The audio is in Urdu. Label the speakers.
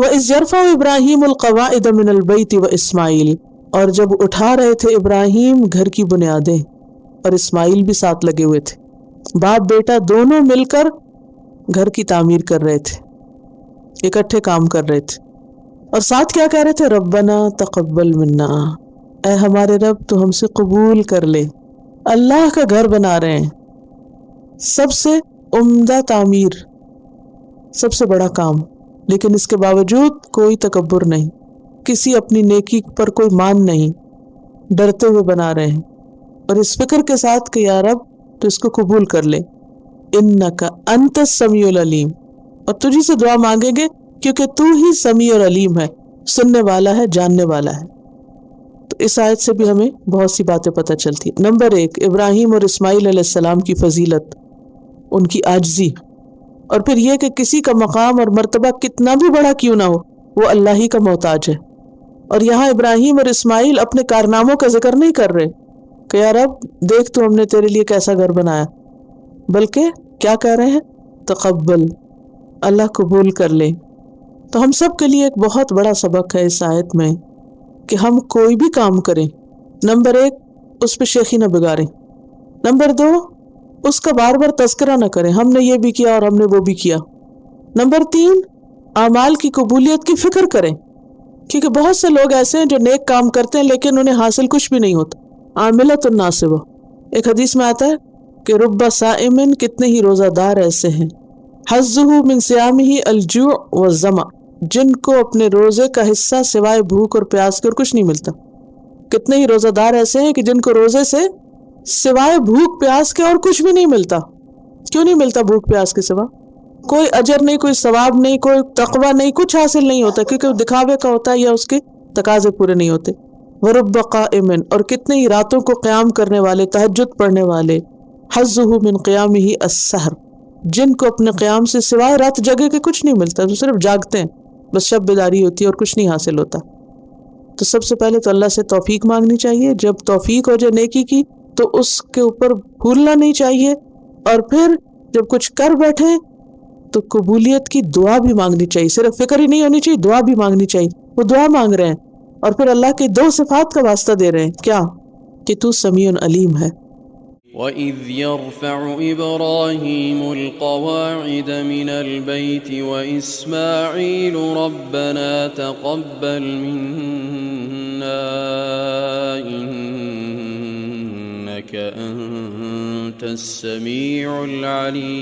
Speaker 1: وَإِذْ يَرْفَعُ إِبْرَاهِيمُ الْقَوَاعِدَ مِنَ الْبَيْتِ وَإِسْمَاعِيلُ، اور جب اٹھا رہے تھے ابراہیم گھر کی بنیادیں اور اسماعیل بھی ساتھ لگے ہوئے تھے، باپ بیٹا دونوں مل کر گھر کی تعمیر کر رہے تھے، اکٹھے کام کر رہے تھے، اور ساتھ کیا کہہ رہے تھے؟ ربنا تقبل منا، اے ہمارے رب تو ہم سے قبول کر لے۔ اللہ کا گھر بنا رہے ہیں، سب سے عمدہ تعمیر، سب سے بڑا کام، لیکن اس کے باوجود کوئی تکبر نہیں، کسی اپنی نیکی پر کوئی مان نہیں، ڈرتے ہوئے بنا رہے ہیں، اور اس فکر کے ساتھ کہ یا رب تو اس کو قبول کر لے۔ انک انت السمیع العلیم، اور تجھی سے دعا مانگیں گے کیونکہ تو ہی سمیع اور علیم ہے، سننے والا ہے، جاننے والا ہے۔ تو اس آیت سے بھی ہمیں بہت سی باتیں پتہ چلتی ہیں۔ نمبر 1، ابراہیم اور اسماعیل علیہ السلام کی فضیلت، ان کی عاجزی، اور پھر یہ کہ کسی کا مقام اور مرتبہ کتنا بھی بڑا کیوں نہ ہو وہ اللہ ہی کا محتاج ہے۔ اور یہاں ابراہیم اور اسماعیل اپنے کارناموں کا ذکر نہیں کر رہے کہ یا رب دیکھ تو ہم نے تیرے لیے کیسا گھر بنایا، بلکہ کیا کہہ رہے ہیں؟ تقبل، اللہ قبول کر لے۔ تو ہم سب کے لیے ایک بہت بڑا سبق ہے اس آیت میں کہ ہم کوئی بھی کام کریں، نمبر 1 اس پہ شیخی نہ بگاڑیں، نمبر 2 اس کا بار بار تذکرہ نہ کریں ہم نے یہ بھی کیا اور ہم نے وہ بھی کیا، نمبر 3 اعمال کی قبولیت کی فکر کریں، کیونکہ بہت سے لوگ ایسے ہیں جو نیک کام کرتے ہیں لیکن انہیں حاصل کچھ بھی نہیں ہوتا، عاملۃ ناصبہ۔ ایک حدیث میں آتا ہے کہ رب صائم، کتنے ہی روزہ دار ایسے ہیں، حظہ من صیامہ الجوع والظمأ، جن کو اپنے روزے کا حصہ سوائے بھوک اور پیاس کے اور کچھ نہیں ملتا۔ کتنے ہی روزہ دار ایسے ہیں کہ جن کو روزے سے سوائے بھوک پیاس کے اور کچھ بھی نہیں ملتا۔ کیوں نہیں ملتا بھوک پیاس کے سوا؟ کوئی اجر نہیں، کوئی ثواب نہیں، کوئی تقوی نہیں، کچھ حاصل نہیں ہوتا، کیونکہ وہ دکھاوے کا ہوتا ہے یا اس کے تقاضے پورے نہیں ہوتے۔ ورب قائم، اور کتنے ہی راتوں کو قیام کرنے والے، تہجد پڑھنے والے، حظہ من قیامہ السحر، جن کو اپنے قیام سے سوائے رات جگہ کے کچھ نہیں ملتا، تو صرف جاگتے ہیں، بس شب بیداری ہوتی ہے اور کچھ نہیں حاصل ہوتا۔ تو سب سے پہلے تو اللہ سے توفیق مانگنی چاہیے، جب توفیق ہو جائے نیکی کی تو اس کے اوپر بھولنا نہیں چاہیے، اور پھر جب کچھ کر بیٹھے تو قبولیت کی دعا بھی مانگنی چاہیے، صرف فکر ہی نہیں ہونی چاہیے، دعا بھی مانگنی چاہیے۔ وہ دعا مانگ رہے ہیں اور پھر اللہ کی 2 صفات کا واسطہ دے رہے ہیں، کیا؟ کہ تو سمیع علیم ہے۔
Speaker 2: وَإِذْ يَرْفَعُ إِبْرَاهِيمُ الْقَوَاعِدَ مِنَ الْبَيْتِ وَإِسْمَاعِيلُ رَبَّنَا تَقَبَّلْ مِنَّا إِنَّكَ أَنتَ السَّمِيعُ الْعَلِيمُ۔